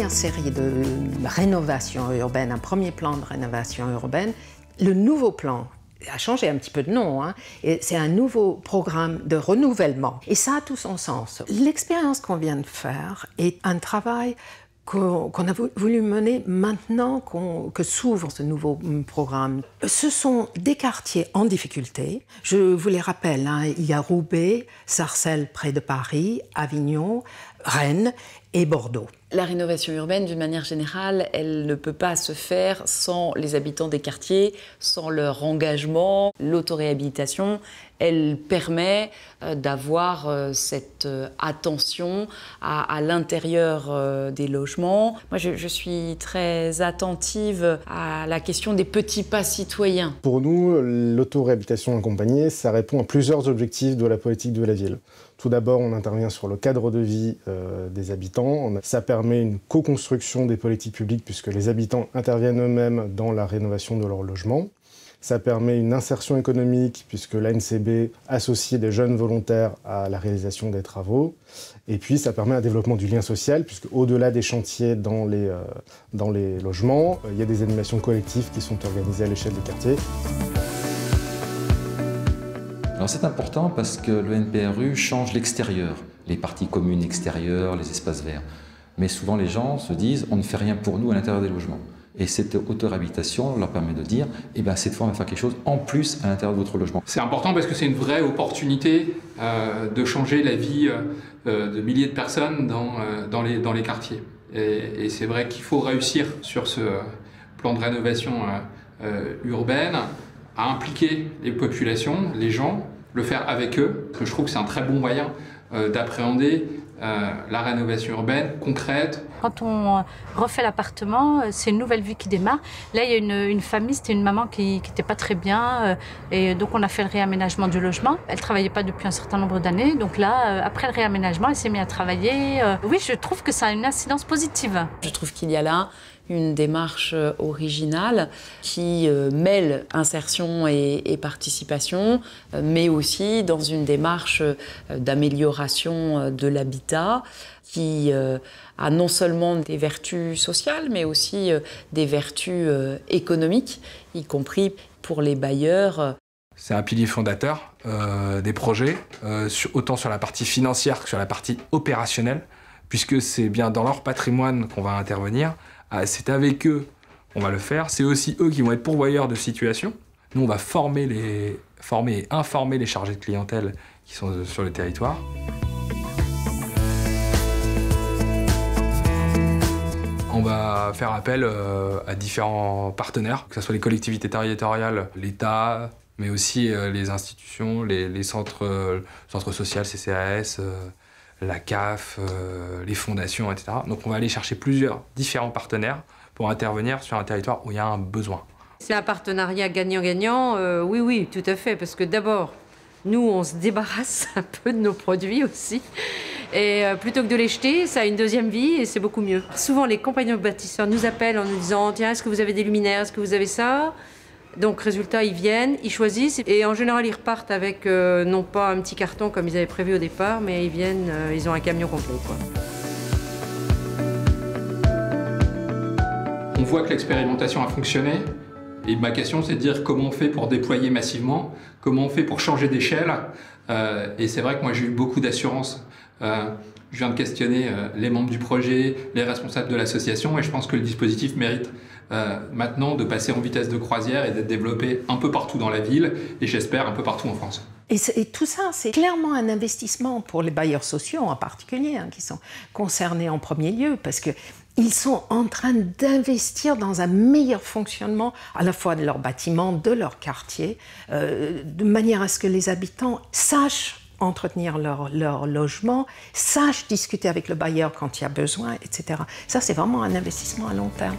première série de rénovation urbaine, un premier plan de rénovation urbaine. Le nouveau plan a changé un petit peu de nom, hein, et c'est un nouveau programme de renouvellement. Et ça a tout son sens. L'expérience qu'on vient de faire est un travail qu'on a voulu mener maintenant que s'ouvre ce nouveau programme. Ce sont des quartiers en difficulté. Je vous les rappelle, hein, il y a Roubaix, Sarcelles près de Paris, Avignon, Rennes et Bordeaux. La rénovation urbaine, d'une manière générale, elle ne peut pas se faire sans les habitants des quartiers, sans leur engagement. L'autoréhabilitation, elle permet d'avoir cette attention à l'intérieur des logements. Moi, je suis très attentive à la question des petits pas citoyens. Pour nous, l'autoréhabilitation accompagnée, ça répond à plusieurs objectifs de la politique de la ville. Tout d'abord, on intervient sur le cadre de vie des habitants. Ça permet une co-construction des politiques publiques puisque les habitants interviennent eux-mêmes dans la rénovation de leur logement. Ça permet une insertion économique puisque l'ANCB associe des jeunes volontaires à la réalisation des travaux. Et puis, ça permet un développement du lien social puisque au-delà des chantiers dans les logements, il y a des animations collectives qui sont organisées à l'échelle des quartiers. Alors c'est important parce que le NPRU change l'extérieur, les parties communes extérieures, les espaces verts. Mais souvent les gens se disent on ne fait rien pour nous à l'intérieur des logements. Et cette autoréhabilitation leur permet de dire eh ben, cette fois on va faire quelque chose en plus à l'intérieur de votre logement. C'est important parce que c'est une vraie opportunité de changer la vie de milliers de personnes dans les quartiers. Et c'est vrai qu'il faut réussir sur ce plan de rénovation urbaine à impliquer les populations, les gens, le faire avec eux, parce que je trouve que c'est un très bon moyen d'appréhender la rénovation urbaine concrète. Quand on refait l'appartement, c'est une nouvelle vie qui démarre. Là, il y a une famille, c'était une maman qui n'était pas très bien, et donc on a fait le réaménagement du logement. Elle ne travaillait pas depuis un certain nombre d'années, donc là, après le réaménagement, elle s'est mise à travailler. Oui, je trouve que ça a une incidence positive. Je trouve qu'il y a là une démarche originale qui mêle insertion et participation, mais aussi dans une démarche d'amélioration de l'habitat qui a non seulement des vertus sociales, mais aussi des vertus économiques, y compris pour les bailleurs. C'est un pilier fondateur des projets, autant sur la partie financière que sur la partie opérationnelle, puisque c'est bien dans leur patrimoine qu'on va intervenir. C'est avec eux qu'on va le faire. C'est aussi eux qui vont être pourvoyeurs de situation. Nous, on va former et informer les chargés de clientèle qui sont sur le territoire. On va faire appel à différents partenaires, que ce soit les collectivités territoriales, l'État, mais aussi les institutions, les centres sociaux, CCAS, la CAF, les fondations, etc. Donc on va aller chercher différents partenaires pour intervenir sur un territoire où il y a un besoin. C'est un partenariat gagnant-gagnant, oui, tout à fait, parce que d'abord, nous, on se débarrasse un peu de nos produits aussi. Et plutôt que de les jeter, ça a une deuxième vie et c'est beaucoup mieux. Souvent, les compagnons bâtisseurs nous appellent en nous disant « Tiens, est-ce que vous avez des luminaires? Est-ce que vous avez ça ?» Donc, résultat, ils viennent, ils choisissent et en général, ils repartent avec non pas un petit carton comme ils avaient prévu au départ, mais ils viennent, ils ont un camion complet, quoi. On voit que l'expérimentation a fonctionné et ma question, c'est de dire comment on fait pour déployer massivement, comment on fait pour changer d'échelle. Et c'est vrai que moi, j'ai eu beaucoup d'assurance. Je viens de questionner les membres du projet, les responsables de l'association et je pense que le dispositif mérite maintenant de passer en vitesse de croisière et d'être développé un peu partout dans la ville et j'espère un peu partout en France. Et tout ça, c'est clairement un investissement pour les bailleurs sociaux en particulier, hein, qui sont concernés en premier lieu, parce qu'ils sont en train d'investir dans un meilleur fonctionnement à la fois de leur bâtiment, de leur quartier, de manière à ce que les habitants sachent entretenir leur logement, sachent discuter avec le bailleur quand il y a besoin, etc. Ça, c'est vraiment un investissement à long terme.